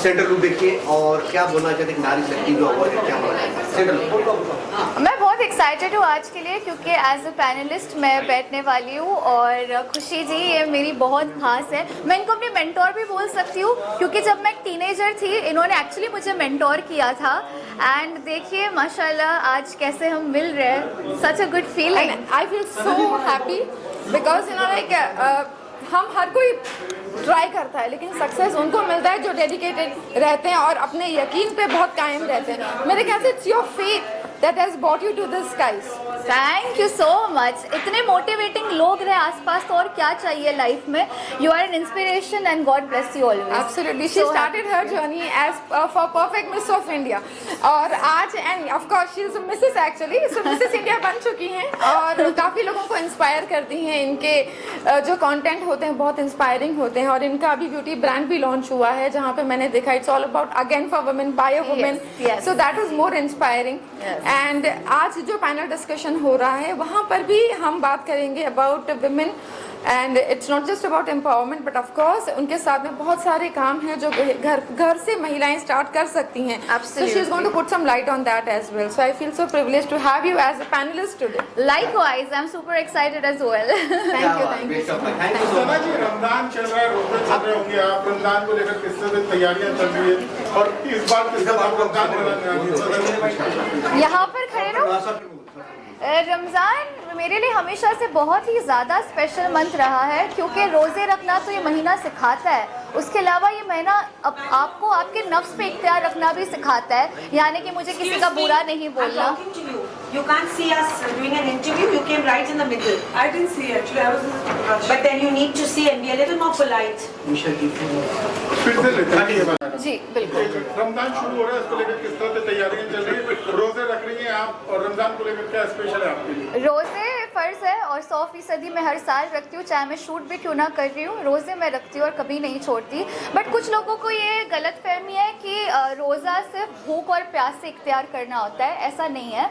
Central look देखिए और क्या बोलना चाहते हैं नारी शक्ति जो अवार्ड है, क्या बोलना चाहते हैं सेंट्रल? मैं बहुत एक्साइटेड हूँ आज के लिए क्योंकि एज अ पैनलिस्ट मैं बैठने वाली हूँ और खुशी जी ये मेरी बहुत खास है। मैं इनको अपनी मेंटोर भी बोल सकती हूँ क्योंकि जब मैं एक टीनेजर थी इन्होंने एक्चुअली मुझे मेंटोर किया था एंड देखिए माशाल्लाह आज कैसे हम मिल रहे हैं। Such a good feeling. I feel so happy because हम हर कोई ट्राई करता है लेकिन सक्सेस उनको मिलता है जो डेडिकेटेड रहते हैं और अपने यकीन पे बहुत कायम रहते हैं। मेरे ख्याल से it's your faith that has brought you to the skies. Thank you so much. इतने मोटिवेटिंग लोग रहे आसपास तो और क्या चाहिए लाइफ में। You are an inspiration and God bless you always. Absolutely. She started her journey as for perfect Miss of India. और आज and of course she is a Mrs. actually. So Mrs. India बन चुकी हैं और काफ़ी लोगों को inspire करती हैं। इनके जो कंटेंट होते हैं बहुत इंस्पायरिंग होते हैं और इनका अभी ब्यूटी ब्रांड भी लॉन्च हुआ है जहाँ पे मैंने देखा it's all about again for women bye a women. So that is more inspiring. And आज जो पैनल डिस्कशन हो रहा है वहाँ पर भी हम बात करेंगे about women and it's not just about empowerment but of course उनके साथ में बहुत सारे काम हैं जो घर से महिलाएं स्टार्ट कर सकती हैं। So she is going to put some light on that as well. So I feel so privileged to have you as a panelist today. Likewise, I'm super excited as well. Thank you so much. सना जी रमजान चल रहा है, रोजे चल रहे होंगे आप, रमजान को लेकर किस तरह से तैयारियां चल रही है और इस बार किस तरह आप रमजान मनाने? यहाँ पर खड़े रहो। रमज़ान मेरे लिए हमेशा से बहुत ही ज़्यादा स्पेशल मंथ रहा है क्योंकि रोज़े रखना तो ये महीना सिखाता है। उसके अलावा ये महीना आपको आपके नफ्स पे इख्तियार रखना भी सिखाता है, यानी कि मुझे किसी का बुरा नहीं बोलना। You can't see us doing an interview. You came right in the middle. I didn't see actually. I was in a rush. But then you need to see and be a little more polite. फिर से लेते हैं ये बात। जी बिल्कुल। रमजान शुरू हो रहा है, इसको लेकर किस तरह से तैयारियां चल रही है? रोजे रख रही हैं आप और रमजान को लेकर क्या स्पेशल है आपके लिए? रोज़े फ़र्ज़ है और 100% मैं हर साल रखती हूँ, चाहे मैं शूट भी क्यों ना कर रही हूँ। रोज़े मैं रखती हूँ और कभी नहीं छोड़ती। बट कुछ लोगों को ये गलत फहमी है कि रोज़ा सिर्फ भूख और प्यास से इख्तियार करना होता है। ऐसा नहीं है।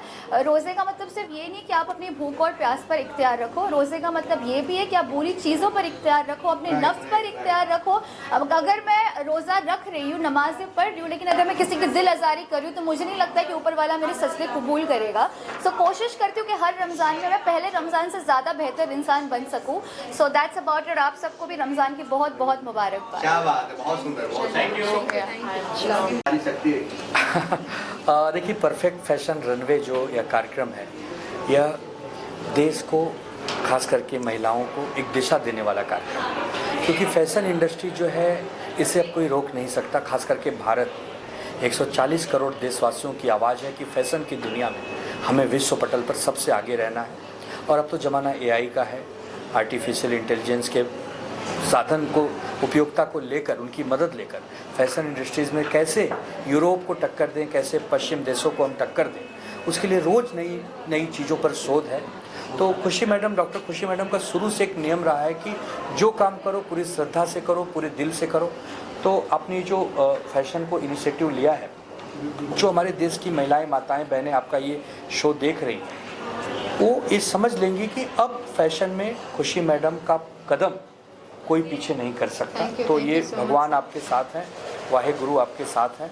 रोज़े का मतलब सिर्फ ये नहीं कि आप अपनी भूख और प्यास पर इख्तियार रखो। रोज़े का मतलब ये भी है कि आप बुरी चीज़ों पर इख्तियार रखो, अपने नफ्स पर इख्तियार रखो। अब अगर मैं रोज़ा रख रही हूँ, नमाज़ें पढ़ रही हूँ, लेकिन अगर मैं किसी की दिल आज़ारी कर रही हूँ तो मुझे नहीं लगता कि ऊपर वाला मेरे सजदे कबूल करेगा। सो कोशिश करती हूँ कि हर रमज़ान में मैं पहले रमज़ान से ज़्यादा बेहतर इंसान बन सकूँ। So that's about it. आप सबको भी रमज़ान की बहुत बहुत मुबारकबाद। क्या बात है, बहुत सुंदर, बहुत थैंक यू। नारी शक्ति देखिए परफेक्ट फैशन रनवे जो यह कार्यक्रम है यह देश को खास करके महिलाओं को एक दिशा देने वाला कार्यक्रम है क्योंकि फैशन इंडस्ट्री जो है इसे अब कोई रोक नहीं सकता। खास करके भारत 140 करोड़ देशवासियों की आवाज़ है कि फैशन की दुनिया में हमें विश्व पटल पर सबसे आगे रहना है। और अब तो ज़माना AI का है, आर्टिफिशियल इंटेलिजेंस के साधन को उपयोगिता को लेकर उनकी मदद लेकर फैशन इंडस्ट्रीज़ में कैसे यूरोप को टक्कर दें, कैसे पश्चिम देशों को हम टक्कर दें, उसके लिए रोज़ नई नई चीज़ों पर शोध है। तो खुशी मैडम, डॉक्टर खुशी मैडम का शुरू से एक नियम रहा है कि जो काम करो पूरी श्रद्धा से करो, पूरे दिल से करो। तो अपनी जो फैशन को इनिशिएटिव लिया है, जो हमारे देश की महिलाएं, माताएं, बहनें आपका ये शो देख रही हैं वो ये समझ लेंगी कि अब फैशन में खुशी मैडम का कदम कोई पीछे नहीं कर सकता। तो ये भगवान आपके साथ हैं, वाहेगुरु आपके साथ हैं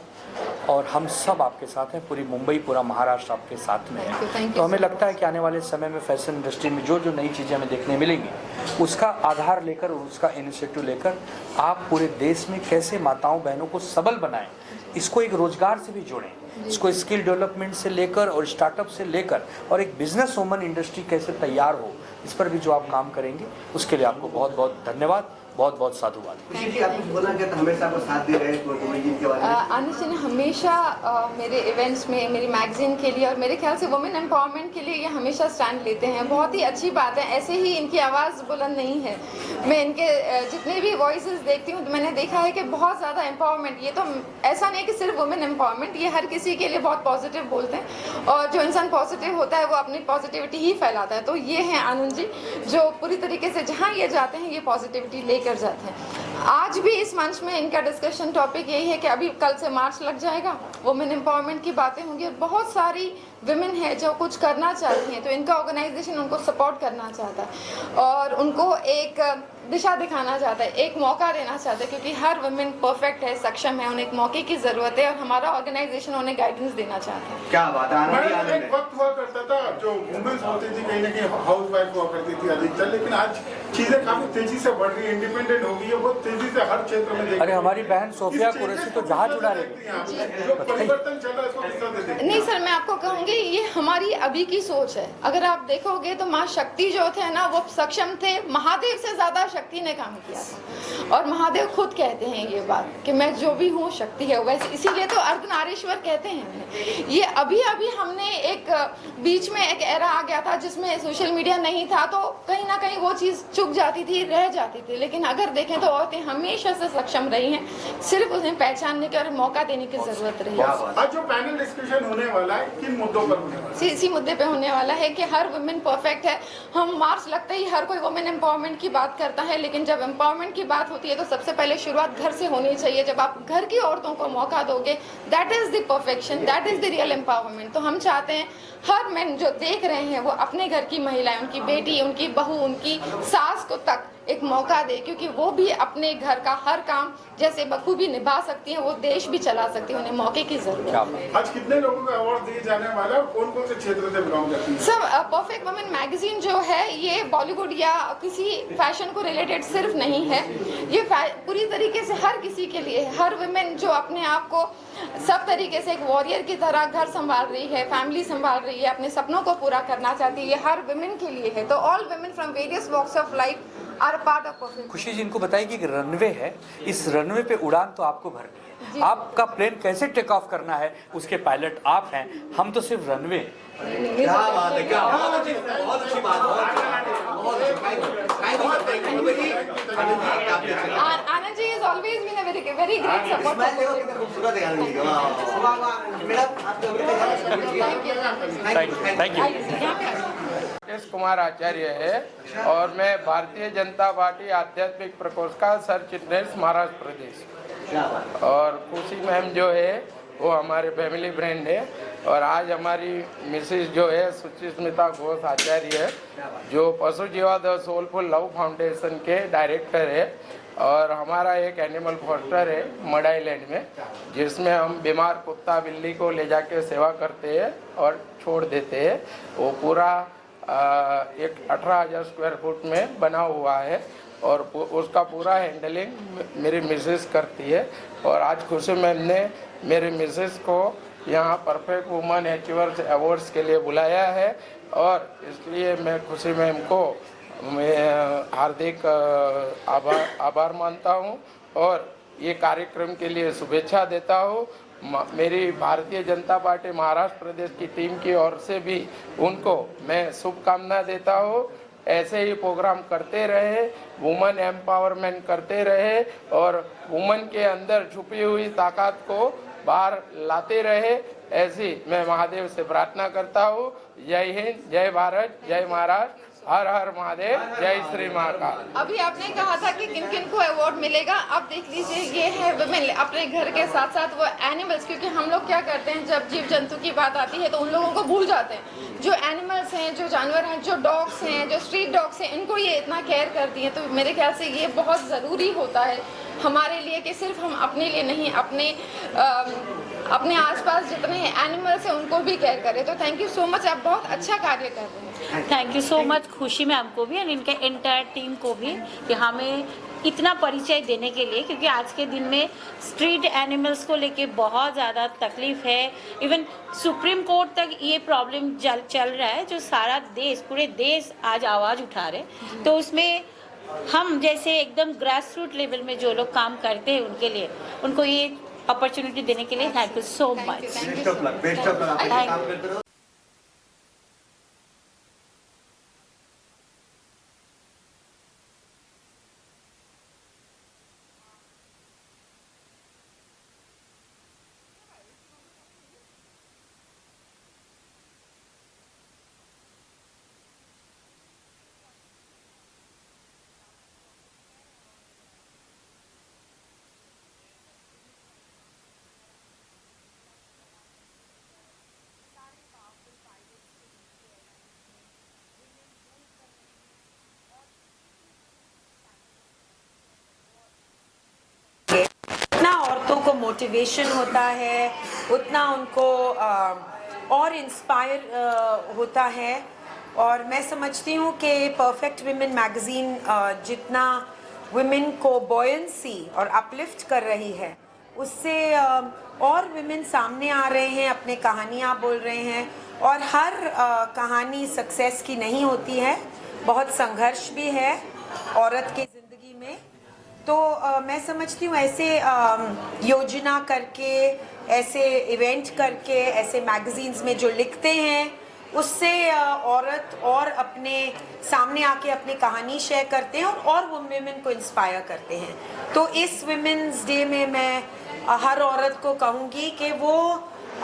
और हम सब आपके साथ हैं। पूरी मुंबई, पूरा महाराष्ट्र आपके साथ में है। तो हमें लगता है कि आने वाले समय में फैशन इंडस्ट्री में जो जो नई चीज़ें हमें देखने मिलेंगी उसका आधार लेकर और उसका इनिशिएटिव लेकर आप पूरे देश में कैसे माताओं बहनों को सबल बनाएं, इसको एक रोजगार से भी जोड़ें, इसको स्किल डेवलपमेंट से लेकर और स्टार्टअप से लेकर और एक बिजनेस वुमन इंडस्ट्री कैसे तैयार हो, इस पर भी जो आप काम करेंगे उसके लिए आपको बहुत बहुत धन्यवाद, बहुत बहुत साधुवाद। हमेशा आपको साथ दे रहे हैं। आनिश जी ने हमेशा मेरे इवेंट्स में, मेरी मैगजीन के लिए और मेरे ख्याल से वुमेन एम्पावरमेंट के लिए ये हमेशा स्टैंड लेते हैं। बहुत ही अच्छी बात है। ऐसे ही इनकी आवाज़ बुलंद नहीं है। मैं इनके जितने भी वॉइसेस देखती हूँ तो मैंने देखा है कि बहुत ज़्यादा एम्पावरमेंट, ये तो ऐसा नहीं कि सिर्फ वुमेन एम्पावरमेंट, ये हर किसी के लिए बहुत पॉजिटिव बोलते हैं और जो इंसान पॉजिटिव होता है वो अपनी पॉजिटिविटी ही फैलाता है। तो ये हैं आनंद जी जो पूरी तरीके से जहाँ ये जाते हैं ये पॉजिटिविटी लेकर जाते हैं। आज भी इस मंच में इनका डिस्कशन टॉपिक यही है कि अभी कल से मार्च लग जाएगा, वुमेन एम्पावरमेंट की बातें होंगी और बहुत सारी विमेन है जो कुछ करना चाहती हैं, तो इनका ऑर्गेनाइजेशन उनको सपोर्ट करना चाहता है और उनको एक दिशा दिखाना चाहता है, एक मौका देना चाहता है, क्योंकि हर वुमेन परफेक्ट है, सक्षम है, उन्हें एक मौके की ज़रूरत है और हमारा ऑर्गेनाइजेशन उन्हें गाइडेंस देना चाहता है। क्या बात है, आनंद ही मैडम, आनंद एक है। वक्त हुआ करता था जो वुमेन्स होती थी कहीं ना कहीं हाउस वाइफ हुआ करती थी अधिकतर, लेकिन आज चीजें काफी तेजी से बढ़ रही है, इंडिपेंडेंट हो गई है, बहुत तेजी से हर क्षेत्र में देखते अरे हैं। हमारी बहन सोफिया इस कुरैशी changes तो को जहाज किस उड़ा तरह रही देखती हैं आप? जो परिवर्तन चल रहा है इसको किस तरह देखती हैं? नहीं सर, मैं आपको कहूँगी ये हमारी अभी की सोच है। अगर आप देखोगे तो माँ शक्ति जो थे ना, वो सक्षम थे, महादेव से ज़्यादा शक्ति ने काम किया था और महादेव खुद कहते हैं ये बात कि मैं जो भी हूँ शक्ति है वैसे, इसीलिए तो अर्धनारीश्वर कहते हैं हमें। ये अभी अभी हमने एक बीच में एक एरा आ गया था जिसमें सोशल मीडिया नहीं था, तो कहीं ना कहीं वो चीज़ चुक जाती थी, रह जाती थी, लेकिन अगर देखें तो औरतें हमेशा से सक्षम रही हैं, सिर्फ उन्हें पहचानने की और मौका देने की ज़रूरत रही है। आज जो पैनल डिस्कशन होने वाला है किन मुद्दों पर होने वाला है? इसी मुद्दे पे होने वाला है कि हर वुमेन परफेक्ट है। हम मार्च लगते ही हर कोई वुमेन एम्पावरमेंट की बात करता है, लेकिन जब एम्पावरमेंट की बात होती है तो सबसे पहले शुरुआत घर से होनी चाहिए। जब आप घर की औरतों को मौका दोगे, that is the perfection, that is the real empowerment. तो हम चाहते हैं हर मैन जो देख रहे हैं वो अपने घर की महिलाएं, उनकी बेटी, उनकी बहू, उनकी सास को तक एक मौका दे, क्योंकि वो भी अपने घर का हर काम जैसे बखूबी निभा सकती हैं, वो देश भी चला सकती हैं, उन्हें मौके की जरूरत है। आज कितने लोगों को अवार्ड दिए जाने वाला है और कौन कौन से क्षेत्र से बिलोंग करती है? सब परफेक्ट वुमेन मैगजीन जो है ये बॉलीवुड या किसी फैशन को रिलेटेड सिर्फ नहीं है, ये पूरी तरीके से हर किसी के लिए, हर वुमेन जो अपने आप को सब तरीके से एक वॉरियर की तरह घर संभाल रही है, फैमिली संभाल रही है, अपने सपनों को पूरा करना चाहती है, ये हर वुमेन के लिए है। तो all women from various walks of life are part of perfect. Khushi ji इनको बताइए कि रनवे है, इस रनवे पे उड़ान तो आपको भरनी है, आपका प्लेन कैसे टेक ऑफ करना है उसके पायलट आप हैं, हम तो सिर्फ रनवे। क्या बात है, क्या बहुत अच्छी बात, बहुत अच्छी, बहुत अच्छी। Anand ji is always been a very great smile देखो सपोर्टर। कितना खूबसूरत है आनंद जी का। वाह वाह मैडम, आपको थैंक यू। एस कुमार आचार्य है और मैं भारतीय जनता पार्टी आध्यात्मिक प्रकोष्ठ का सर चिटनेस महाराष्ट्र प्रदेश। और खुशी मैम जो है वो हमारे फैमिली फ्रेंड है और आज हमारी मिसेज जो है सुचिस्मिता घोष आचार्य है जो पशु जीवा द सोलफुल लव फाउंडेशन के डायरेक्टर है और हमारा एक एनिमल फॉस्टर है मड आइलैंड में, जिसमें हम बीमार कुत्ता बिल्ली को ले जाके सेवा करते हैं और छोड़ देते हैं। वो पूरा एक 18,000 स्क्वायर फुट में बना हुआ है और उसका पूरा हैंडलिंग मेरी मिसेस करती है। और आज खुशी मैम ने मेरी मिसेस को यहाँ परफेक्ट वुमन अचीवर्स अवार्ड्स के लिए बुलाया है और इसलिए मैं खुशी मैम को मैं हार्दिक आभार मानता हूँ और ये कार्यक्रम के लिए शुभेच्छा देता हूँ। मेरी भारतीय जनता पार्टी महाराष्ट्र प्रदेश की टीम की ओर से भी उनको मैं शुभकामना देता हूँ। ऐसे ही प्रोग्राम करते रहे, वुमेन एम्पावरमेंट करते रहे और वुमेन के अंदर छुपी हुई ताकत को बाहर लाते रहे, ऐसी मैं महादेव से प्रार्थना करता हूँ। जय हिंद, जय भारत, जय महाराष्ट्र, हर हर महादेव, जय श्री महाकाल। अभी आपने कहा था कि किन किन को अवार्ड मिलेगा, अब देख लीजिए ये है वुमेन अपने घर के साथ साथ वो एनिमल्स, क्योंकि हम लोग क्या करते हैं जब जीव जंतु की बात आती है तो उन लोगों को भूल जाते हैं। जो एनिमल्स हैं, जो जानवर हैं, जो डॉग्स हैं, जो स्ट्रीट डॉग्स हैं, इनको ये इतना केयर करती हैं। तो मेरे ख्याल से ये बहुत ज़रूरी होता है हमारे लिए कि सिर्फ हम अपने लिए नहीं, अपने आसपास जितने एनिमल्स हैं उनको भी केयर करें। तो थैंक यू सो मच, आप बहुत अच्छा कार्य कर रहे हैं। थैंक यू सो मच खुशी मैम को भी और इनके एंटायर टीम को भी कि हमें इतना परिचय देने के लिए, क्योंकि आज के दिन में स्ट्रीट एनिमल्स को लेके बहुत ज़्यादा तकलीफ है। इवन सुप्रीम कोर्ट तक ये प्रॉब्लम चल रहा है, जो सारा देश, पूरे देश आज आवाज़ उठा रहे। तो उसमें हम जैसे एकदम ग्रास रूट लेवल में जो लोग काम करते हैं उनके लिए, उनको ये अपॉर्चुनिटी देने के लिए thank you so much. Best of luck, best of luck, आप ऐसे काम करते रहो। मोटिवेशन होता है, उतना उनको और इंस्पायर होता है। और मैं समझती हूँ कि परफेक्ट विमेन मैगज़ीन जितना विमेन को बॉयंसी और अपलिफ्ट कर रही है, उससे और विमेन सामने आ रहे हैं, अपने कहानियाँ बोल रहे हैं। और हर कहानी सक्सेस की नहीं होती है, बहुत संघर्ष भी है औरत के ज़िंदगी में। तो मैं समझती हूँ ऐसे योजना करके, ऐसे इवेंट करके, ऐसे मैगज़ीन्स में जो लिखते हैं, उससे औरत और अपने सामने आके अपनी कहानी शेयर करते हैं और वो विमेन को इंस्पायर करते हैं। तो इस विमेंस डे में मैं हर औरत को कहूँगी कि वो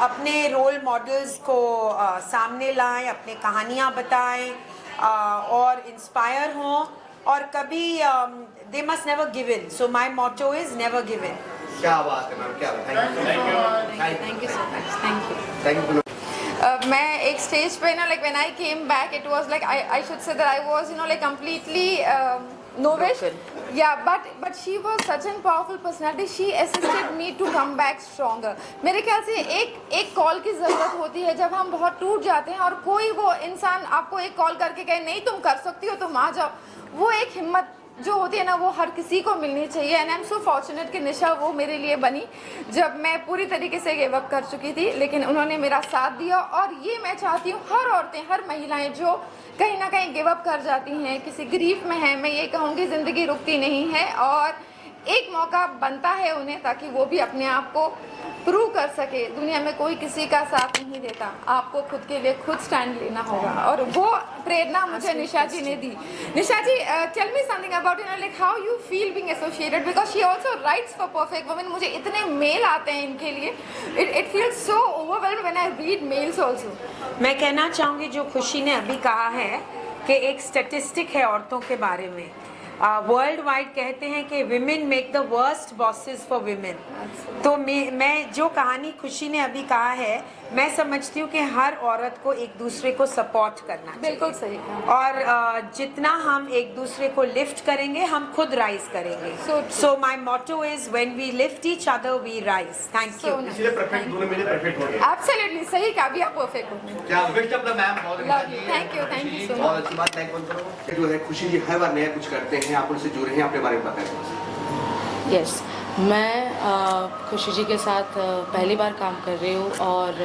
अपने रोल मॉडल्स को सामने लाएं, अपने कहानियाँ बताएं और इंस्पायर हों। और कभी they must never give in, so my motto is never give in. क्या बात है मैम, क्या बात है। Thank you so much, thank you. मैं एक स्टेज पे ना, like when I came back, it was like I should say that I was, you know, like completely novice. Yeah, but she was such a powerful personality. She assisted me to come back stronger. मेरे ख्याल से एक call की ज़रूरत होती है जब हम बहुत टूट जाते हैं और कोई वो इंसान आपको एक कॉल करके कहे नहीं तुम कर सकती हो, तुम आ जाओ। वो एक हिम्मत जो होती है ना, वो हर किसी को मिलनी चाहिए। And I am so fortunate कि निशा वो मेरे लिए बनी जब मैं पूरी तरीके से गिव अप कर चुकी थी, लेकिन उन्होंने मेरा साथ दिया। और ये मैं चाहती हूँ हर औरतें, हर महिलाएं जो कहीं ना कहीं गिव अप कर जाती हैं, किसी ग्रीफ में है, मैं ये कहूँगी ज़िंदगी रुकती नहीं है और एक मौका बनता है उन्हें, ताकि वो भी अपने आप को प्रूव कर सके। दुनिया में कोई किसी का साथ नहीं देता, आपको खुद के लिए खुद स्टैंड लेना होगा। और वो प्रेरणा मुझे निशा जी ने दी। Nisha ji, tell me something about, you know, like how you feel being associated, because she also writes for Perfect Women. मुझे इतने मेल आते हैं इनके लिए, it feels so overwhelmed when I read mails also. मैं कहना चाहूँगी जो खुशी ने अभी कहा है कि एक स्टैटिस्टिक है औरतों के बारे में। वर्ल्ड वाइड कहते हैं कि women make the worst bosses for women. तो मैं जो कहानी खुशी ने अभी कहा है, मैं समझती हूँ कि हर औरत को एक दूसरे को सपोर्ट करना चाहिए। बिल्कुल सही कहा। और जितना हम एक दूसरे को लिफ्ट करेंगे, हम खुद राइज करेंगे। So my motto is when we lift each other we rise. Thank you. इसलिए परफेक्ट दोनों मिले परफेक्ट हो गए। एब्सोल्युटली सही कहा, भी आप परफेक्ट हो। क्या बेस्ट ऑफ द मैम, बहुत थैंक यू सो बहुत मच। अच्छी बात। लाइक करो जो है खुशी जी हर बार नया कुछ करते हैं, आप उनसे जुड़े हैं, अपने बारे में बताएं। यस, मैं खुशी जी के साथ पहली बार काम कर रही हूँ और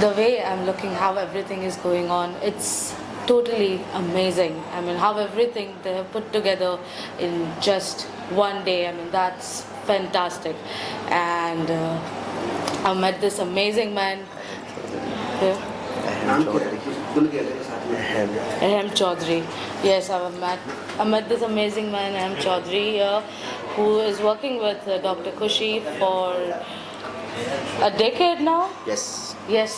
the way I'm looking, how everything is going on, it's totally amazing. I mean, how everything they have put together in just one day, I mean, that's fantastic. And I met this amazing man here. नाम क्या है? बोल के आगे साथ में। Ahem Chaudhary. Yes, I met this amazing man, Ahem Chaudhary, who is working with Dr. Khushi for a decade now. Yes,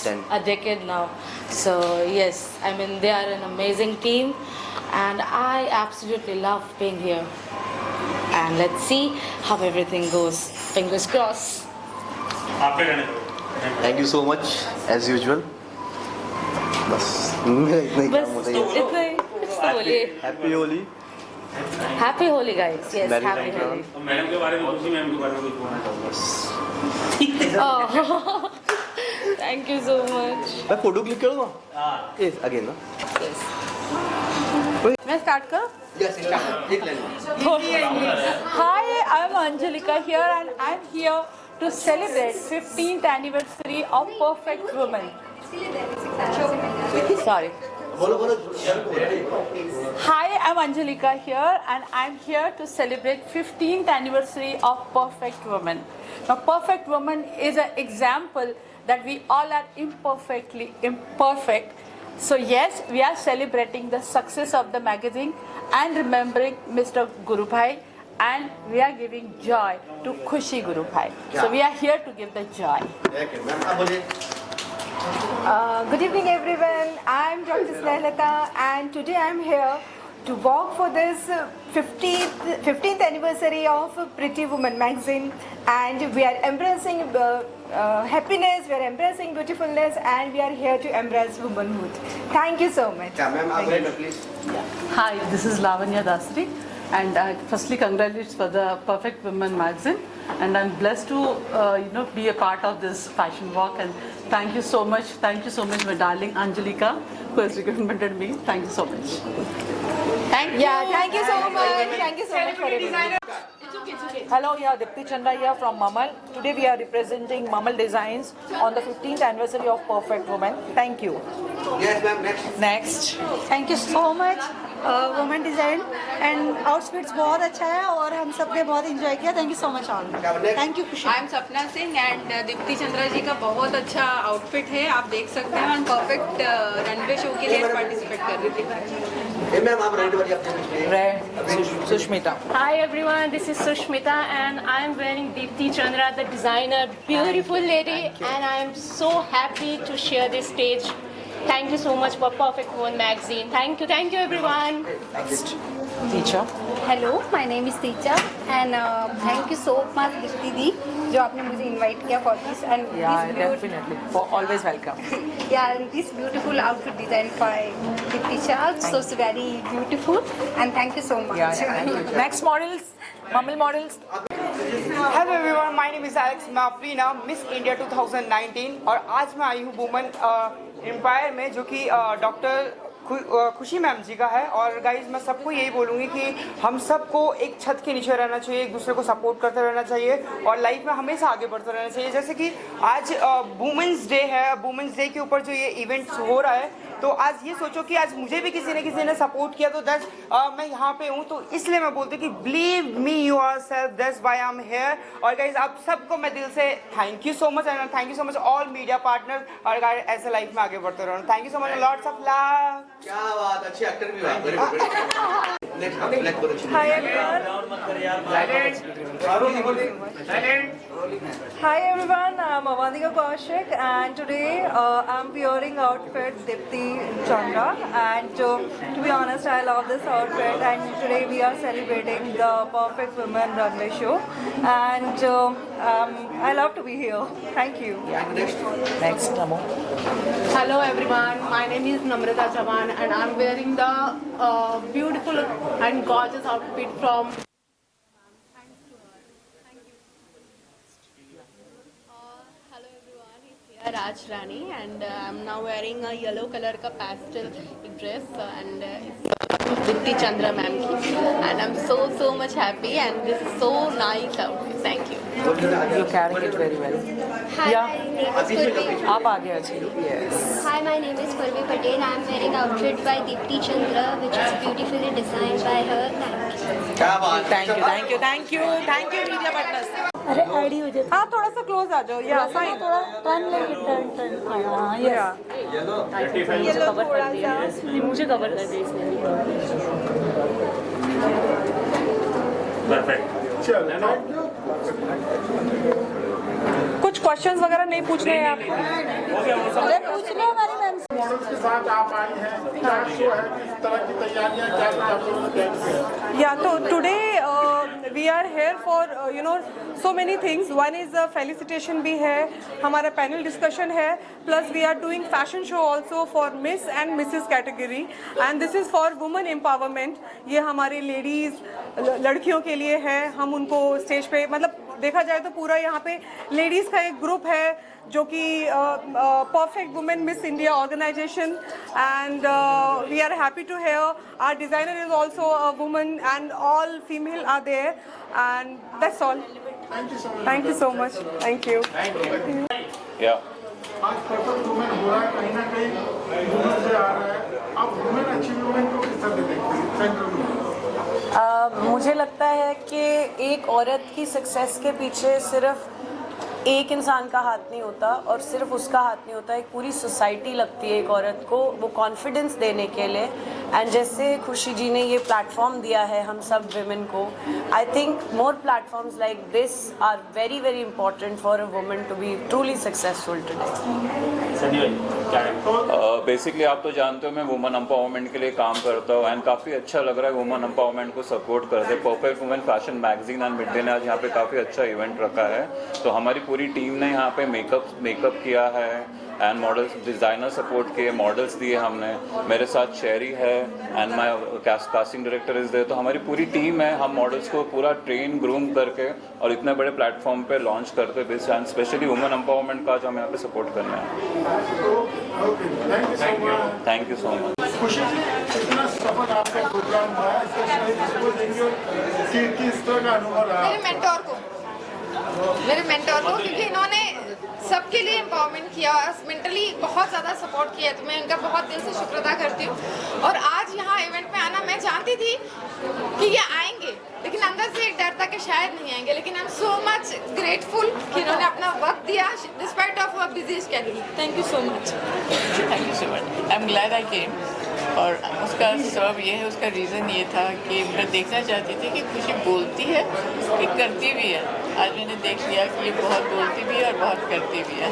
10. a decade now. So yes, I mean they are an amazing team, and I absolutely love being here. And let's see how everything goes. Fingers crossed. Thank you so much as usual. बस मेरा इतना ही बस काम होता है। इतना ही, कुछ तो बोलिए। Happy Holi. Happy Holi guys. Yes, Very happy thank you. Holi. Madam के बारे में खुशी मैम के बारे में कुछ बोलना चाहूँगा। Oh, thank you so much. मैं फोटो क्लिक करूँगा। यस अगेन ना। Yes. मैं स्टार्ट करूँ? Yes, start. एक line. Hi, I'm Angelika here and I'm here to celebrate 15th anniversary of Perfect Woman. Sorry. बोलो बोलो। Hi, I'm Angelika here and I'm here to celebrate 15th anniversary of Perfect Woman. Now, Perfect Woman is an example that we all are imperfectly imperfect. So yes, we are celebrating the success of the magazine and remembering Mr. Guru Bhai, and we are giving joy to Khushi Guru Bhai. So we are here to give the joy. Ma'am आप बोलिए। Good evening everyone, I'm Dr. Snehlata and today I'm here to walk for this 15th anniversary of Pretty Woman magazine, and we are embracing happiness, we are embracing beautifulness, and we are here to embrace womanhood. Thank you so much. क्या ma'am आप बोलिए please. Hi, this is Lavanya Dasri, and I firstly congratulate for the Perfect Women magazine. and I'm blessed to be a part of this fashion walk. And thank you so much, my darling Angelika, who has recommended me. Thank you so much. Thank you. Yeah, thank you so much. Thank you so much for everything. Hello, yeah, Dipti Chandra here from Mamal. Today we are representing Mamal Designs on the 15th anniversary of Perfect Woman. Thank you. Yes, ma'am. Next. Thank you so much women design and outfits बहुत अच्छा है और हम सब ने बहुत enjoy किया. Thank you so much all. Thank you खुशी. आई एम सपना सिंह एंड दीप्ति चंद्रा जी का बहुत अच्छा आउटफिट है, आप देख सकते हैं. हम परफेक्ट रनवे शो के लिए पार्टिसिपेट कर रहे थे. मैम आप रेड वाली अपनी Sushmita. Hi everyone, this is Sushmita and I am wearing Deepti Chandra, the designer, beautiful lady, and I am so happy to share this stage. Thank you so much for Perfect Woman magazine. Thank you everyone. Next. Teacher. Hello, my name is टीचा and thank you so much Deepti di जो आपने मुझे invite किया for this and Definitely. For always welcome. This beautiful outfit design by Deepti चार्ज so very beautiful and thank you so much. Next models. Mamal models. Hello everyone, my name is Alex Mafrina, Miss India 2019 और आज मैं आई हूँ women empire में जो कि doctor खुशी ma'am जी का है. और गाइज मैं सबको यही बोलूँगी कि हम सबको एक छत के नीचे रहना चाहिए, एक दूसरे को सपोर्ट करते रहना चाहिए और लाइफ में हमेशा आगे बढ़ते रहना चाहिए. जैसे कि आज वुमेंस डे है, वुमेंस डे के ऊपर जो ये इवेंट हो रहा है तो आज ये सोचो कि आज मुझे भी किसी ने सपोर्ट किया तो दैट्स मैं यहाँ पे हूँ. तो इसलिए मैं बोलती हूँ कि believe me you are self, that's why I am here. और गाइज आप सबको मैं दिल से thank you so much and thank you so much all media partner. और गाइज ऐसे लाइफ में आगे बढ़ते रहो. Thank you so much, lots of love. क्या बात, अच्छे एक्टर भी हो. नेक्स्ट ब्लैक बोलो. Hi everyone. Hi everyone, I'm Avadika Kaushik and today I'm wearing outfit Dipti Chandra and to be honest I love this outfit and today we are celebrating the Perfect Women runway show and I love to be here. Thank you. Next, Namo. Hello everyone, my name is Namrata Chavan and I'm wearing the beautiful and gorgeous outfit from Hello everyone, it's here Raj Rani and I'm now wearing a yellow color ka pastel dress and it's Dipti Chandra ma'am ki and I'm so much happy and this is so nice outfit. Thank you. You're carrying it very well. Hi, Yeah. my name is Purvi. आप आगे अच्छी. Yes. Hi, my name is Purvi Patel. I'm wearing outfit by Dipti Chandra which is beautifully designed by her. Thank you. क्या बात. Thank you media partners. अरे ID हो जाए. हाँ थोड़ा सा क्लोज आ जाओ. या फाइन. थोड़ा टर्न लेके टर्न. हाँ ये लो थोड़ा सा. मुझे कवर कर दे इसने. कुछ क्वेश्चंस वगैरह नहीं पूछने हैं आपको? अरे पूछ लो हमारी मैम से. मॉडल्स के साथ आप आई हैं, क्या शो है, किस तरह की तैयारियां क्या आप लोगों ने की? Yeah, so today we are here for so many things. One is felicitation भी है, हमारा panel discussion है, plus we are doing fashion show also for Miss and Mrs category and this is for women empowerment. ये हमारे ladies लड़कियों के लिए है. हम उनको स्टेज पे मतलब देखा जाए तो पूरा यहाँ पे लेडीज़ का एक ग्रुप है जो कि perfect women Miss India organization and we are happy to hear our designer is also a woman and all female are there and that's all. Thank you so much. Thank you. आज perfect women हो रहा है, कहीं ना कहीं women से आ रहा है. आप वुमेन अच्छी वुमेन को किस तरह देखते हैं सेंट्रल में? मुझे लगता है कि एक औरत की सक्सेस के पीछे सिर्फ एक इंसान का हाथ नहीं होता और सिर्फ उसका हाथ नहीं होता, एक पूरी सोसाइटी लगती है एक औरत को वो कॉन्फिडेंस देने के लिए. एंड जैसे खुशी जी ने ये प्लेटफॉर्म दिया है हम सब विमेन को, I think more platforms like this are very very important for a woman to be truly successful today. Basically आप तो जानते हो मैं वुमेन एम्पावरमेंट के लिए काम करता हूँ एंड काफ़ी अच्छा लग रहा है वुमेन एम्पावरमेंट को सपोर्ट करते. Perfect women fashion magazine and mid day ने आज यहाँ पे काफ़ी अच्छा इवेंट रखा है. तो हमारी पूरी टीम ने यहाँ पे मेकअप किया है एंड मॉडल्स डिज़ाइनर सपोर्ट किए, मॉडल्स दिए हमने, मेरे साथ शेरी है and my casting director is there. तो हमारी पूरी टीम है, हम मॉडल्स को पूरा ट्रेन ग्रूम करके और इतने बड़े प्लेटफॉर्म पे लॉन्च करते हैं, स्पेशली वुमेन एम्पावरमेंट का जो हम यहाँ पे सपोर्ट करना है। Thank you so much. खुशी जी, इतना सफल आपका प्रोग्राम हुआ है, इसका श्रेय किसको देंगे और किस तरह का अनुभव रहा? मेरे मेंटोर को क्योंकि इन्होंने सबके लिए एम्पावरमेंट किया और मेंटली बहुत ज़्यादा सपोर्ट किया, तो मैं उनका बहुत दिल से शुक्र अदा करती हूँ। और आज यहाँ इवेंट में आना, मैं जानती थी कि ये आएंगे, लेकिन अंदर से एक डर था कि शायद नहीं आएंगे, लेकिन I am so much grateful कि इन्होंने अपना वक्त दिया despite of a busy schedule. Thank you so much. Thank you so much. I am glad I came. और उसका सबब ये है, उसका रीज़न ये था कि मैं देखना चाहती थी कि खुशी बोलती है कि करती भी है। आज मैंने देख लिया कि ये बहुत बोलती भी है और बहुत करती भी है।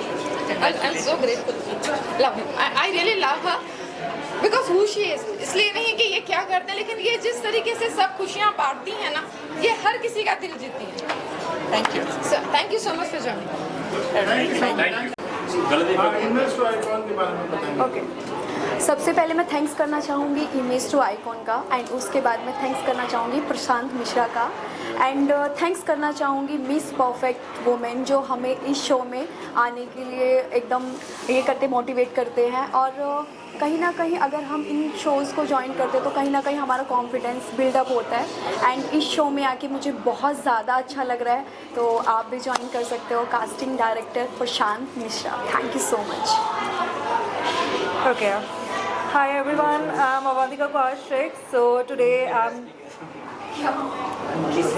आई am so grateful, love I really love her because who she is. इसलिए नहीं कि ये क्या करते हैं, लेकिन ये जिस तरीके से सब खुशियाँ बांटती हैं ना, ये हर किसी का दिल जीतती है। Thank you so much for joining. Okay, सबसे पहले मैं थैंक्स करना चाहूँगी इमेज टू आइकॉन का, एंड उसके बाद मैं थैंक्स करना चाहूँगी प्रशांत मिश्रा का, एंड थैंक्स करना चाहूँगी मिस परफेक्ट वुमेन जो हमें इस शो में आने के लिए एकदम ये करते, मोटिवेट करते हैं। और कहीं ना कहीं अगर हम इन शोज़ को ज्वाइन करते हैं तो कहीं ना कहीं हमारा कॉन्फिडेंस बिल्डअप होता है, एंड इस शो में आके मुझे बहुत ज़्यादा अच्छा लग रहा है। तो आप भी ज्वाइन कर सकते हो, casting director Prashant Mishra. Thank you so much. Okay. Hi everyone, I'm Avantika Kaushik. So today I'm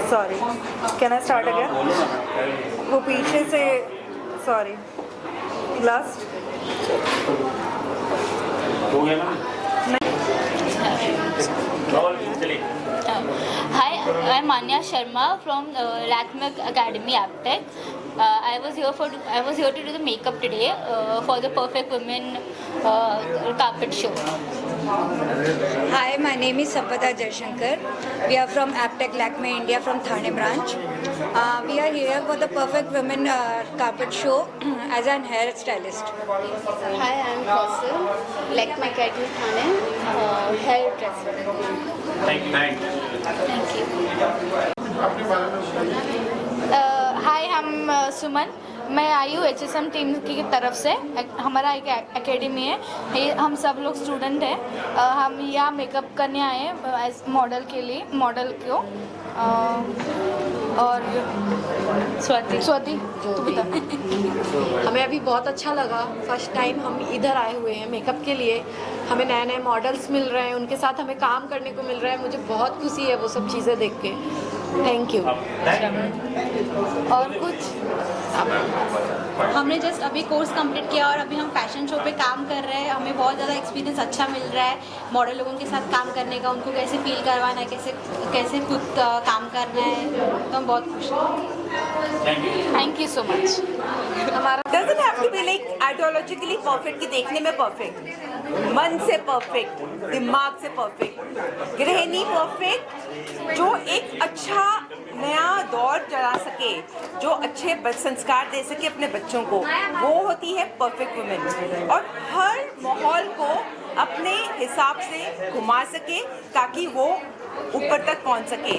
sorry. Can I start again? वो पीछे से sorry. Last. Hi, I'm Anya Sharma from Lakme Academy Aptech. I was here to do the makeup today for the Perfect Women carpet show. Hi, my name is Sampada Jaishankar. We are from Aptech Lakme India from Thane branch. We are here for the Perfect Women carpet show as an hair stylist. Hi, I am Kaushal, Lakme Academy Thane, hair dresser. Thank you. हाय, हम सुमन, मैं आई हूँ HSM team की तरफ से। हमारा एक academy है, ये हम सब लोग स्टूडेंट हैं। हम यहाँ मेकअप करने आए हैं एज मॉडल के लिए, मॉडल को। और स्वाति तू बता। हमें अभी बहुत अच्छा लगा, फर्स्ट टाइम हम इधर आए हुए हैं मेकअप के लिए। हमें नए नए मॉडल्स मिल रहे हैं, उनके साथ हमें काम करने को मिल रहा है। मुझे बहुत खुशी है वो सब चीज़ें देख के। Thank you. और कुछ हमने जस्ट अभी कोर्स कंप्लीट किया और अभी हम फैशन शो पे काम कर रहे हैं। हमें बहुत ज़्यादा एक्सपीरियंस अच्छा मिल रहा है मॉडल लोगों के साथ काम करने का, उनको कैसे फील करवाना है, कैसे खुद काम करना है। तो हम बहुत खुश हैं। Thank you so much. हमारा doesn't have to be like ideologically perfect कि देखने में परफेक्ट, मन से परफेक्ट, दिमाग से परफेक्ट, गृहिणी परफेक्ट, जो एक अच्छा नया दौर चला सके, जो अच्छे संस्कार दे सके अपने बच्चों को, वो होती है परफेक्ट वुमेन। और हर माहौल को अपने हिसाब से घुमा सके ताकि वो ऊपर तक पहुंच सके।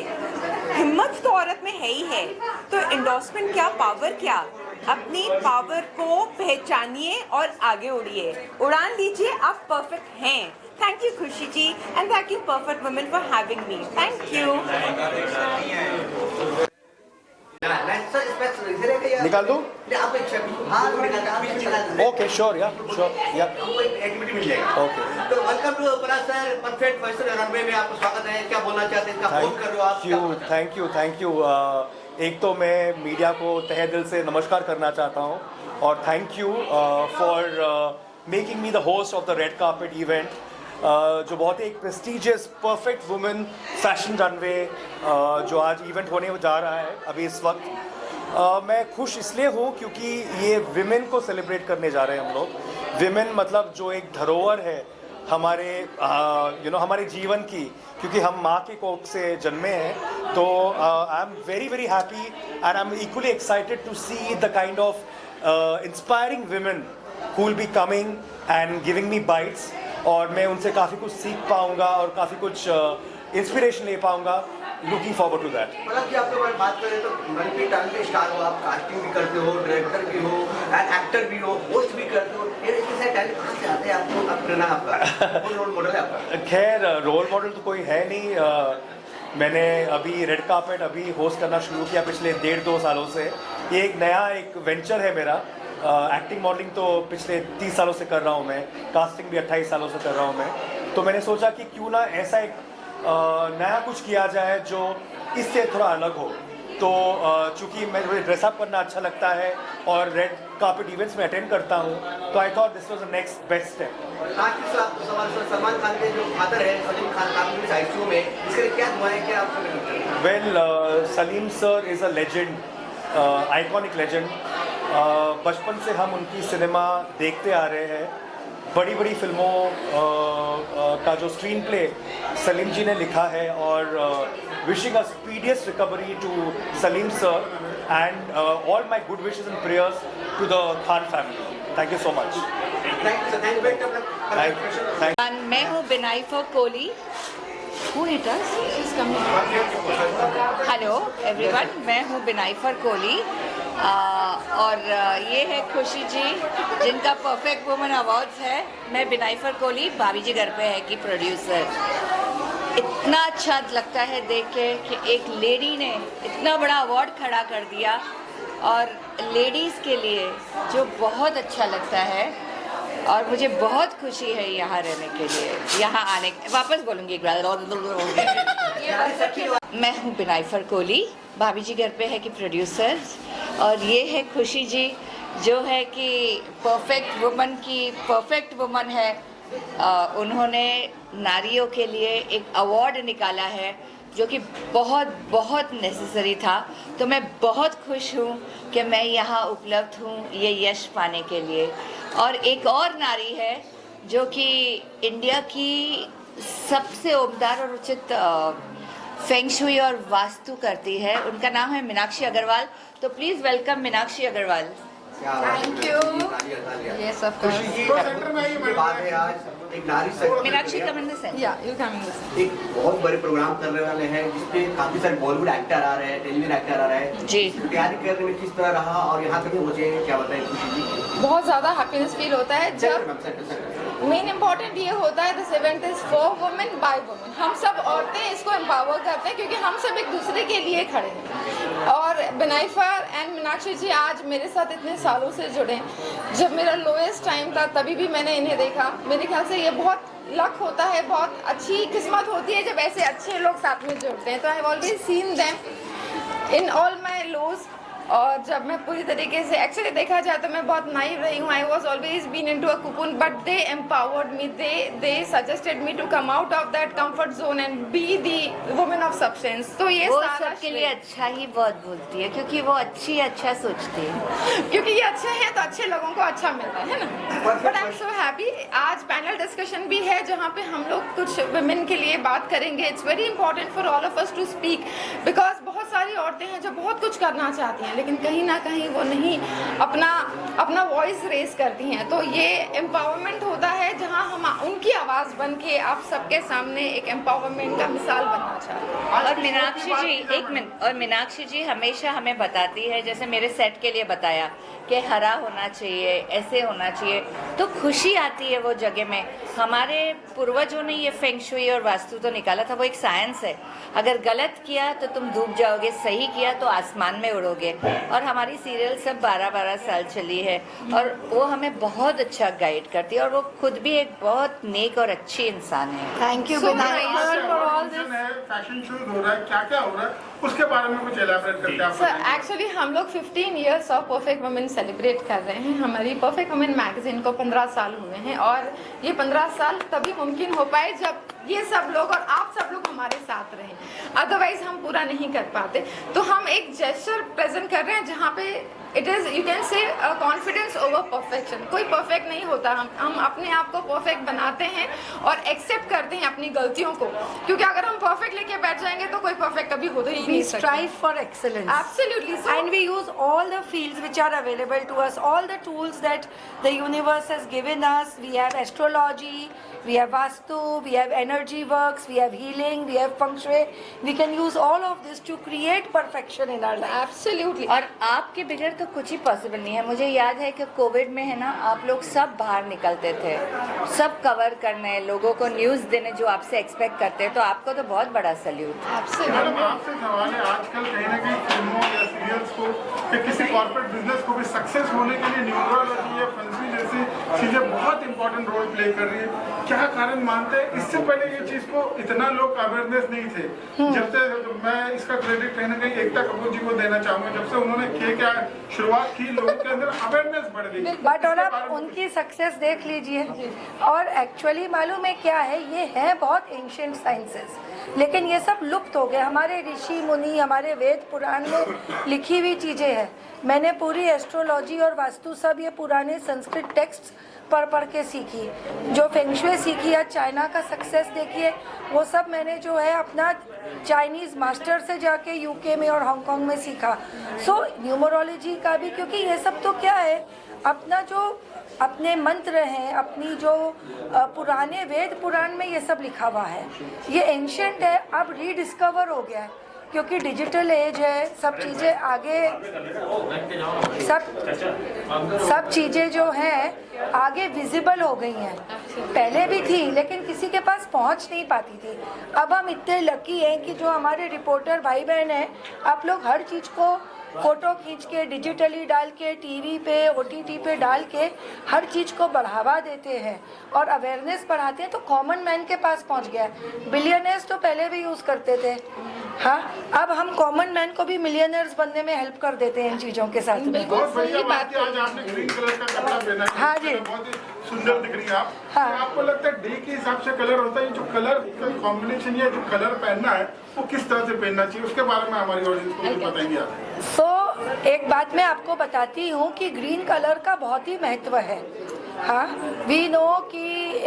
हिम्मत तो औरत में है ही है, तो एंडोर्समेंट क्या, पावर क्या, अपनी पावर को पहचानिए और आगे उड़िए, उड़ान दीजिए, आप परफेक्ट हैं। Thank you Khushi ji, and thank you Perfect Women for having me. Thank you. निकाल दूं? ओके, श्योर या एक्टिविटी मिल जाएगी। ओके। तो welcome to Parag sir, Perfect fashion runway में आपका स्वागत है। क्या बोलना चाहते हैं, क्या होस्ट कर रहे हो आप? Thank you. एक तो मैं मीडिया को तहे दिल से नमस्कार करना चाहता हूँ, और thank you for making me the host of the red carpet event, जो बहुत ही एक prestigious perfect women fashion runway जो आज इवेंट होने जा रहा है अभी इस वक्त। मैं खुश इसलिए हूँ क्योंकि ये विमेन को सेलिब्रेट करने जा रहे हैं हम लोग। विमेन मतलब जो एक धरोहर है हमारे हमारे जीवन की, क्योंकि हम माँ की कोख से जन्मे हैं। तो I am very happy and I am equally excited to see the kind of inspiring women who will be coming and giving me bites, और मैं उनसे काफ़ी कुछ सीख पाऊँगा और काफ़ी कुछ इंस्पिरेशन ले पाऊँगा. Looking forward to that. मतलब कि आपके बारे में बात करें तो मल्टी टैलेंटेड स्टार हो, आप कास्टिंग भी करते हो, डायरेक्टर भी हो, एक्टर भी हो, होस्ट भी करते हो. ये इतने टैलेंट कहाँ से आते हैं आपको? आप प्रेरणा आपका कौन रोल मॉडल है आपका? खैर रोल मॉडल तो कोई है नहीं. मैंने अभी रेड कार्पेट अभी होस्ट करना शुरू किया पिछले 1.5-2 सालों से. ये एक वेंचर है मेरा. एक्टिंग मॉडलिंग तो पिछले 30 सालों से कर रहा हूँ मैं. कास्टिंग भी 28 सालों से कर रहा हूँ मैं. तो मैंने सोचा कि क्यों ना ऐसा एक नया कुछ किया जाए जो इससे थोड़ा अलग हो. तो चूँकि मुझे ड्रेसअप करना अच्छा लगता है और रेड कार्पेट इवेंट्स में अटेंड करता हूँ, तो I thought this was the next best step. Salman Khan के जो फादर है सलीम खान, आपकी आईसीयू में, इसके लिए क्या दुआ है कि आप? Well, Salim sir is a legend, iconic legend. बचपन से हम उनकी सिनेमा देखते आ रहे हैं. बड़ी बड़ी फिल्मों का जो स्क्रीन प्ले सलीम जी ने लिखा है, और wishing a speediest recovery to Salim sir and all my good wishes and prayers to the Khan family. Thank you so much. मैं हूँ बिनाइफा कोहली. हेलो एवरीवन, मैं हूँ बिनाइफा कोहली. और ये है खुशी जी जिनका परफेक्ट वुमन अवार्ड्स है. मैं बिनाइफा कोहली, भाभी जी घर पे है की प्रोड्यूसर. इतना अच्छा लगता है देख के कि एक लेडी ने इतना बड़ा अवार्ड खड़ा कर दिया, और लेडीज़ के लिए जो बहुत अच्छा लगता है. और मुझे बहुत खुशी है यहाँ रहने के लिए, यहाँ आने. वापस बोलूँगी एक बार. मैं हूँ बिनाइफा कोहली, भाभी जी घर पे है कि प्रोड्यूसर. और ये है खुशी जी जो है कि परफेक्ट वुमन की परफेक्ट वुमन है. उन्होंने नारियों के लिए एक अवार्ड निकाला है जो कि बहुत बहुत नेसेसरी था. तो मैं बहुत खुश हूँ कि मैं यहाँ उपलब्ध हूँ ये यश पाने के लिए. और एक और नारी है जो कि इंडिया की सबसे उम्दा और उचित फेंग शुई और वास्तु करती है. उनका नाम है मीनाक्षी अग्रवाल. तो please welcome Meenakshi Agarwal. Thank you. Yes of course. एक नारी शक्ति Meenakshi come in the centre. या you come in the centre. एक बहुत बड़े प्रोग्राम करने वाले हैं जिसपे काफी सारे बॉलीवुड एक्टर आ रहे हैं, टेलीविजन एक्टर आ रहे हैं जी. तैयारी करने में किस तरह रहा और यहाँ तक पहुँचे, क्या बताएं खुशी जी? बहुत ज़्यादा हैप्पीनेस फील होता है जब मेन इम्पॉर्टेंट ये होता है this event is for women by women. हम सब औरतें इसको एम्पावर करते हैं क्योंकि हम सब एक दूसरे के लिए खड़े हैं. और बिनाइफा एंड मीनाक्षी जी आज मेरे साथ इतने सालों से जुड़े हैं. जब मेरा लोएस्ट टाइम था तभी भी मैंने इन्हें देखा. मेरे ख्याल से ये बहुत लक होता है, बहुत अच्छी किस्मत होती है जब ऐसे अच्छे लोग साथ में जुड़ते हैं. तो I have always seen them in all my lows. और जब मैं पूरी तरीके से एक्चुअली देखा जाए तो मैं बहुत नाइव रही हूँ. I was always been into a cocoon, but they empowered me. They suggested me to come out of that comfort zone and be the women of substance. तो ये वो सारा सबके लिए अच्छा ही बहुत बोलती है क्योंकि वो अच्छा सोचती है. क्योंकि ये अच्छे हैं तो अच्छे लोगों को अच्छा मिलता है ना. But I am so happy. आज पैनल डिस्कशन भी है जहाँ पे हम लोग कुछ वुमेन के लिए बात करेंगे. It's very important for all of us to speak because बहुत सारी औरतें हैं जो बहुत कुछ करना चाहती हैं लेकिन कहीं ना कहीं वो नहीं अपना वॉइस रेस करती हैं. तो ये एम्पावरमेंट होता है जहां हम उनकी आवाज़ बन के आप सबके सामने एक एम्पावरमेंट का मिसाल बनना चाहते हैं. और मीनाक्षी जी एक मिनट. और मीनाक्षी जी हमेशा हमें बताती है, जैसे मेरे सेट के लिए बताया कि हरा होना चाहिए, ऐसे होना चाहिए. तो खुशी आती है वो जगह में. हमारे पूर्वजों ने ये फेंग शुई और वास्तु तो निकाला था, वो एक साइंस है. अगर गलत किया तो तुम डूब जाओगे, सही किया तो आसमान में उड़ोगे. और हमारी सीरियल सब 12-12 साल चली है और वो हमें बहुत अच्छा गाइड करती है. और वो खुद भी एक बहुत नेक और अच्छी इंसान है. Thank you. फैशन शोज हो रहा है, क्या क्या हो रहा है उसके बारे में कुछ एलैबोरेट करते हैं आप? सर एक्चुअली हम लोग 15 years of perfect women celebrate कर रहे हैं. हमारी परफेक्ट वुमेन मैगजीन को 15 साल हुए हैं और ये 15 साल तभी मुमकिन हो पाए जब ये सब लोग और आप सब लोग हमारे साथ रहें. अदरवाइज हम पूरा नहीं कर पाते. तो हम एक जेस्चर प्रेजेंट कर रहे हैं जहाँ पे it is you can say confidence over perfection. कोई परफेक्ट नहीं होता. हम अपने आप को परफेक्ट बनाते हैं और एक्सेप्ट करते हैं अपनी गलतियों को. क्योंकि अगर हम परफेक्ट लेके बैठ जाएंगे तो कोई परफेक्ट कभी हो ही नहीं strive for excellence. Absolutely. And we use all the fields which are available to us, all the tools that the universe has given us. We have astrology, we have Vastu, we have energy works, we have healing, we have feng shui. We can use all of this to create perfection in our life. Absolutely. और आपके बगैर तो कुछ ही possible नहीं है। मुझे याद है कि कोविड में है ना, आप लोग सब बाहर निकलते थे, सब कवर करने, लोगों को न्यूज़ देने जो आपसे एक्सपेक्ट करते हैं, तो आपको तो बहुत बड़ा सैल्यूट। मैडम आपसे सवाल है, आजकल कहीं ना कहीं फिल्मों या सीरियल्स को या किसी कॉर्पोरेट बिजनेस को भी सक्सेस होने के लिए न्यूमरोलॉजी या फंसी जैसी चीज़ें बहुत इंपॉर्टेंट रोल प्ले कर रही है। क्या कारण मानते हैं? इससे पहले ये चीज़ को इतना लोग अवेयरनेस नहीं थे। जब से मैं इसका क्रेडिट कहीं ना कहीं एकता कपूर जी को देना चाहूँगा, जब से उन्होंने क्या शुरुआत की, लोगों के अंदर अवेयरनेस बढ़ गई। बट और आप उनकी सक्सेस देख लीजिए, और एक्चुअली मालूम है क्या है, ये है बहुत एंशिएंट साइंसेस, लेकिन ये सब लुप्त हो गए। हमारे ऋषि मुनि, हमारे वेद पुराण में लिखी हुई चीज़ें हैं। मैंने पूरी एस्ट्रोलॉजी और वास्तु सब ये पुराने संस्कृत टेक्स्ट पढ़ के सीखी। जो फेंगशुई सीखी है, चाइना का सक्सेस देखिए, वो सब मैंने जो है अपना चाइनीज़ मास्टर से जाके यूके में और हांगकांग में सीखा। सो न्यूमरोलॉजी का भी, क्योंकि ये सब तो क्या है, अपना जो अपने मंत्र हैं, अपनी जो पुराने वेद पुराण में ये सब लिखा हुआ है, ये एंशिएंट है, अब रीडिस्कवर हो गया है क्योंकि डिजिटल एज है, सब चीज़ें आगे, सब चीज़ें जो हैं आगे विजिबल हो गई हैं। पहले भी थी लेकिन किसी के पास पहुंच नहीं पाती थी। अब हम इतने लकी हैं कि जो हमारे रिपोर्टर भाई बहन हैं, आप लोग हर चीज़ को फोटो खींच के डिजिटली डाल के टीवी पे OTT पे डाल के हर चीज़ को बढ़ावा देते हैं और अवेयरनेस बढ़ाते हैं, तो कॉमन मैन के पास पहुंच गया है। बिलियनर्स तो पहले भी यूज़ करते थे, हाँ, अब हम कॉमन मैन को भी मिलियनर्स बनने में हेल्प कर देते हैं इन चीज़ों के साथ में। बहुत बढ़िया बात है। आज आपने ग्रीन कलर का कपड़ा पहना है, हाँ जी, बहुत ही सुंदर दिख रही है आप। हाँ। तो आपको लगता है डे के हिसाब से कलर होता है, जो कलर का कॉम्बिनेशन या जो कलर पहनना है वो किस तरह से पहनना चाहिए, उसके बारे में हमारी ऑडियंस को भी बताइए आप। एक बात मैं आपको बताती हूँ कि ग्रीन कलर का बहुत ही महत्व है। हाँ, वी नो कि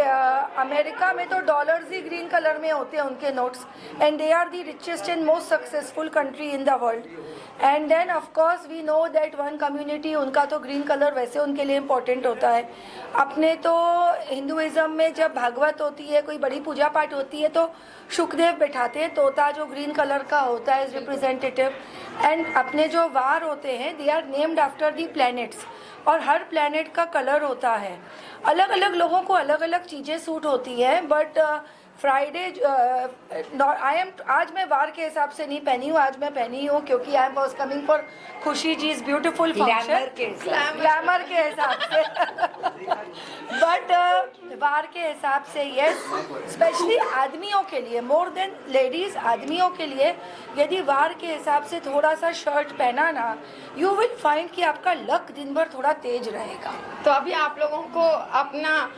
अमेरिका में तो डॉलर्स ही ग्रीन कलर में होते हैं उनके notes, and they are the richest and most successful country in the world. And then of course we know that one community, उनका तो ग्रीन कलर वैसे उनके लिए इम्पोर्टेंट होता है। अपने तो हिंदुइज्म में जब भागवत होती है, कोई बड़ी पूजा पाठ होती है, तो शुकदेव बैठाते हैं, तोता जो ग्रीन कलर का होता है रिप्रेजेंटेटिव। एंड अपने जो वार होते हैं, they are named after the planets, और हर प्लैनेट का कलर होता है। अलग अलग लोगों को अलग अलग चीज़ें सूट होती हैं, बट फ्राइडे आज मैं वार के हिसाब से नहीं पहनी हूँ, आज मैं पहनी हूँ क्योंकि आई वॉज कमिंग फॉर खुशी जीज ब्यूटीफुल फंक्शन, ग्लैमर के हिसाब से बट वार के हिसाब से यस, स्पेशली आदमियों के लिए, मोर देन लेडीज, आदमियों के लिए यदि वार के हिसाब से थोड़ा सा शर्ट पहना ना, यू विल फाइंड कि आपका लक दिन भर थोड़ा तेज रहेगा। तो अभी आप लोगों को अपना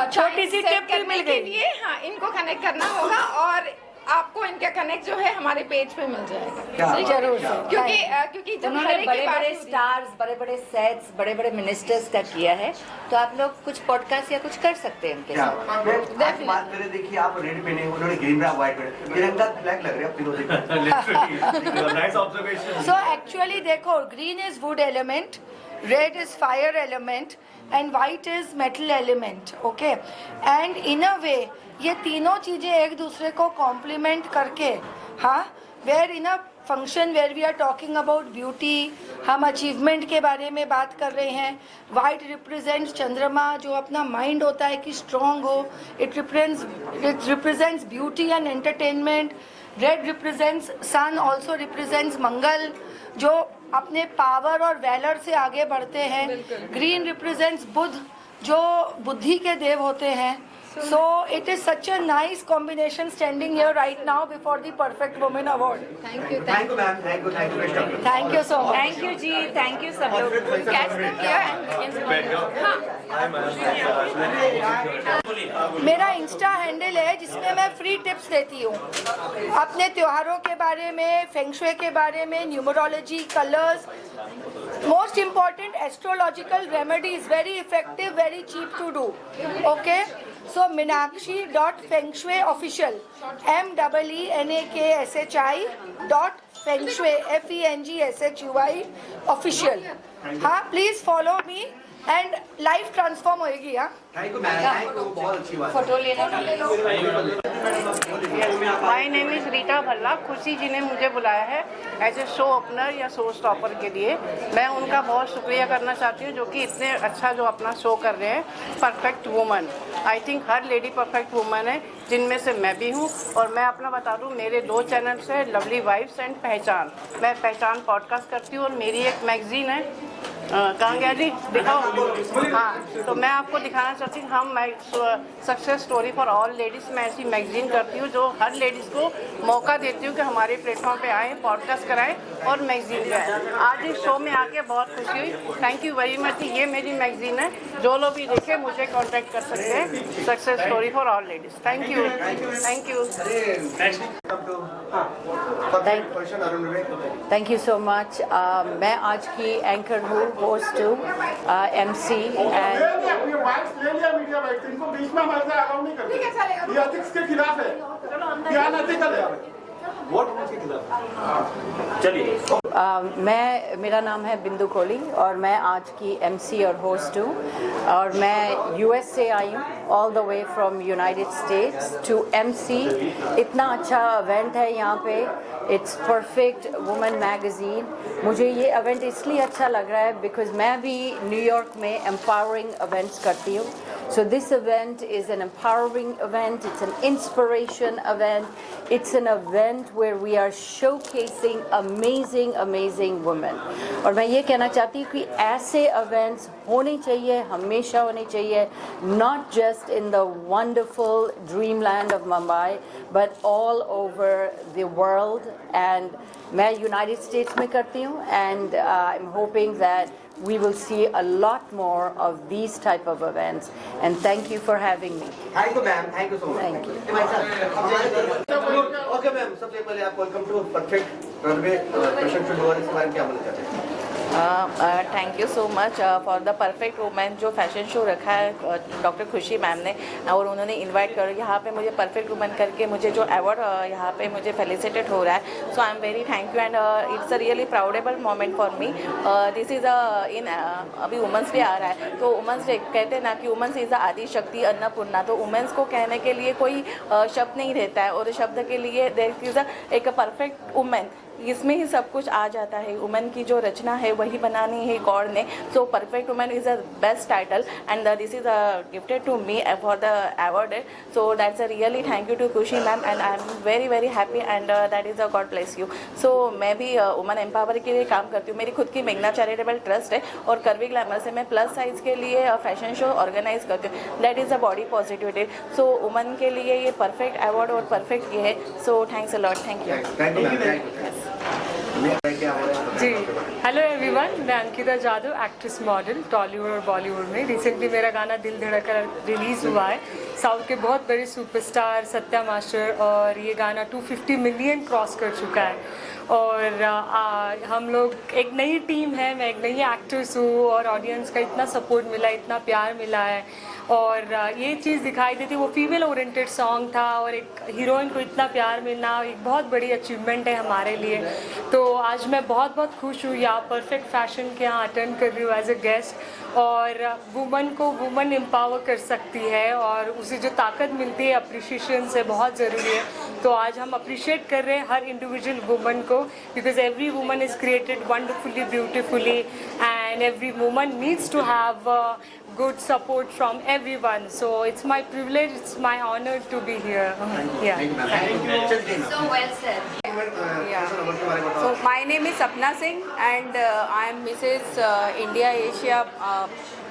छोटी सी टिप भी मिल गई। हाँ, इनको कनेक्ट करना होगा और आपको इनका कनेक्ट जो है हमारे पेज पे मिल जाएगा जरूर, क्योंकि जब उन्होंने बड़े बड़े स्टार्स, बड़े बड़े सेट्स, बड़े बड़े मिनिस्टर्स का किया है, तो आप लोग कुछ पॉडकास्ट या कुछ कर सकते हैं उनके साथ। बात करें, देखिए आप रेड पहने, उन्होंने ग्रीन में व्हाइट पहने, तिरंगा फ्लैग लग रहा है आप तीनों देखो। Nice observation. सो एक्चुअली देखो, green is wood element, red is fire element and white is metal element, okay. And in a way ये तीनों चीज़ें एक दूसरे को कॉम्प्लीमेंट करके, हाँ, where in a function where we are talking about beauty, हम अचीवमेंट के बारे में बात कर रहे हैं। वाइट रिप्रेजेंट्स चंद्रमा, जो अपना माइंड होता है कि स्ट्रॉन्ग हो, it represents beauty and entertainment. Red represents sun, also represents Mangal, जो अपने पावर और वैलर से आगे बढ़ते हैं। ग्रीन रिप्रेजेंट्स बुध, जो बुद्धि के देव होते हैं। So it is such a nice combination standing here right now before the Perfect Woman Award. Thank you, ma'am. Thank you, best of luck. Thank you so much. Thank you ji, thank you सब लोग। मेरा Insta handle है जिसमें मैं free tips देती हूँ अपने त्योहारों के बारे में, फेंगशुई के बारे में, numerology, colours, most important astrological remedies, very effective, very cheap to do, okay. So Meenakshi.fengshui official, MEENAKSHI feng shui FENGSHUI official. हाँ, please follow me and life transform होएगी। हाँ, thank you ma'am, thank you, बहुत अच्छी बात। Photo लेना। My name is Rita Bhalla. Khushi ji ने मुझे बुलाया है एज ए शो ओपनर या शो स्टॉपर के लिए। मैं उनका बहुत शुक्रिया करना चाहती हूँ जो कि इतने अच्छा जो अपना शो कर रहे हैं। Perfect woman, I think her lady perfect woman है, जिनमें से मैं भी हूँ। और मैं अपना बता दूँ, मेरे 2 चैनल्स है, लवली वाइफ्स एंड पहचान। मैं पहचान पॉडकास्ट करती हूँ और मेरी एक मैगजीन है। कहाँ गया जी, दिखाओ। हाँ, तो मैं आपको दिखाना चाहती हूँ, हम success story for all ladies, मैं ऐसी मैगजीन करती हूँ जो हर लेडीज़ को मौका देती हूँ कि हमारे प्लेटफॉर्म पे आएँ, पॉडकास्ट कराएं और मैगजीन पे आएँ। आज इस शो में आके बहुत खुशी हुई। Thank you very much. ये मेरी मैगजीन है, जो लोग भी देखे मुझे कॉन्टैक्ट कर सकते हैं। Success story for all ladies. Thank you, thank you. Thank you so much. मैं आज की एंकर हूँ, होस्ट हूँ, MC एंड मीडिया बैठते, इनको बीच में हमारे साथ अलाउ नहीं करते, ये एथिक्स के खिलाफ है, ये अनएथिकल है। चलिए। मेरा नाम है बिंदु कोहली और मैं आज की MC और होस्ट हूँ। और मैं US से आई हूँ, all the way from United States to MC। इतना अच्छा इवेंट है यहाँ पे, इट्स परफेक्ट वुमेन मैगजीन। मुझे ये इवेंट इसलिए अच्छा लग रहा है बिकॉज मैं भी न्यूयॉर्क में एम्पावरिंग इवेंट्स करती हूँ। So this event is an empowering event, it's an inspiration event, it's an event where we are showcasing amazing women. और मैं ये कहना चाहती हूँ कि ऐसे events होने चाहिए, हमेशा होने चाहिए, not just in the wonderful dreamland of Mumbai, but all over the world. And मैं United States में करती हूँ and I'm hoping that we will see a lot more of these type of events, and thank you for having me. Thank you ma'am, thank you so much. Thank you. Okay ma'am, सबसे पहले आप welcome to perfect runway fashion show और इसके बारे में क्या बोलना चाहते हैं? Thank you so much for the perfect women जो फैशन शो रखा है डॉक्टर खुशी मैम ने, और उन्होंने इनवाइट कर यहाँ पे मुझे परफेक्ट वुमेन करके मुझे जो अवार्ड यहाँ पे मुझे फेलिसिटेट हो रहा है। So I am very thank you and it's a really proudable moment for me. This is in अभी वुमेंस डे आ रहा है, तो वुमेंस डे कहते हैं ना कि वुमेंस इज़ अ आदि शक्ति अन्नपूर्णा, तो वुमेंस को कहने के लिए कोई शब्द नहीं रहता है, और शब्द के लिए देयर इज़ एक परफेक्ट वुमेन, इसमें ही सब कुछ आ जाता है। वुमेन की जो रचना है वही बनानी है गॉड ने। So perfect women is a best title and this is gifted to me for the award. So that's a really thank you to Khushi ma'am and I am very very happy and that is a God bless you. So मैं भी women empower के लिए काम करती हूँ। मेरी खुद की मेघना चैरिटेबल ट्रस्ट है और कर्वी ग्लैमर से मैं प्लस साइज के लिए फैशन शो ऑर्गेनाइज करती हूँ। That is a body positivity. So women के लिए ये परफेक्ट अवार्ड और परफेक्ट ये है। So thanks a lot. Thank you. जी, हेलो एवरीवन, मैं अंकिता जादव, एक्ट्रेस मॉडल टॉलीवुड और बॉलीवुड में। रिसेंटली मेरा गाना दिल धड़कन रिलीज़ हुआ है साउथ के बहुत बड़े सुपरस्टार सत्या मास्टर, और ये गाना 250 मिलियन क्रॉस कर चुका है। और हम लोग एक नई टीम है, मैं एक नई एक्ट्रेस हूँ और ऑडियंस का इतना सपोर्ट मिला, इतना प्यार मिला है, और ये चीज़ दिखाई देती। वो फीमेल ओरिएंटेड सॉन्ग था और एक हीरोइन को इतना प्यार मिलना एक बहुत बड़ी अचीवमेंट है हमारे लिए। तो आज मैं बहुत बहुत खुश हूँ यहाँ परफेक्ट फैशन के यहाँ अटेंड कर रही हूँ एज ए गेस्ट। और वुमन को वुमन एम्पावर कर सकती है और उसे जो ताकत मिलती है अप्रिशिएशन से बहुत ज़रूरी है। तो आज हम अप्रिशिएट कर रहे हैं हर इंडिविजुअल वुमन को, because every woman is created wonderfully beautifully and every woman needs to have good support from everyone. So it's my privilege, it's my honor to be here. Yeah. Thank you. So well said. So my name is Sapna Singh and I am Mrs. India Asia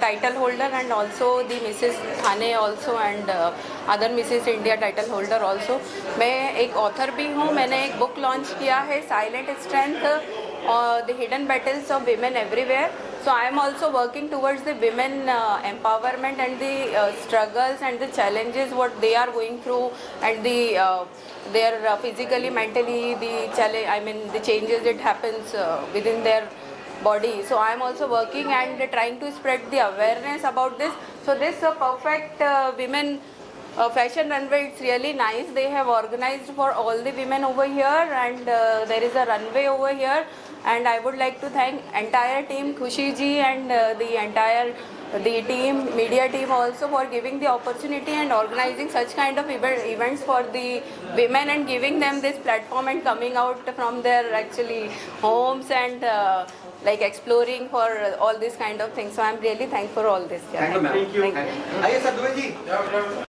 title holder and also the Mrs. Thane also and other Mrs. India title holder also. मैं एक author भी हूँ। मैंने एक book launch किया है Silent Strength the Hidden Battles of Women Everywhere. So I am also working towards the women empowerment and the struggles and the challenges what they are going through and the their physically, mentally the challenge. I mean the changes it happens within their body. So I am also working and trying to spread the awareness about this. So this perfect women fashion runway. It's really nice. They have organized for all the women over here, and there is a runway over here. And I would like to thank entire team, Khushi ji, and the team, media team also, for giving the opportunity and organizing such kind of events for the women and giving them this platform and coming out from their actually homes and like exploring for all these kind of things. So I'm really thankful for all this. Thank you, ma'am. Thank you. Aye, Sadhu ji.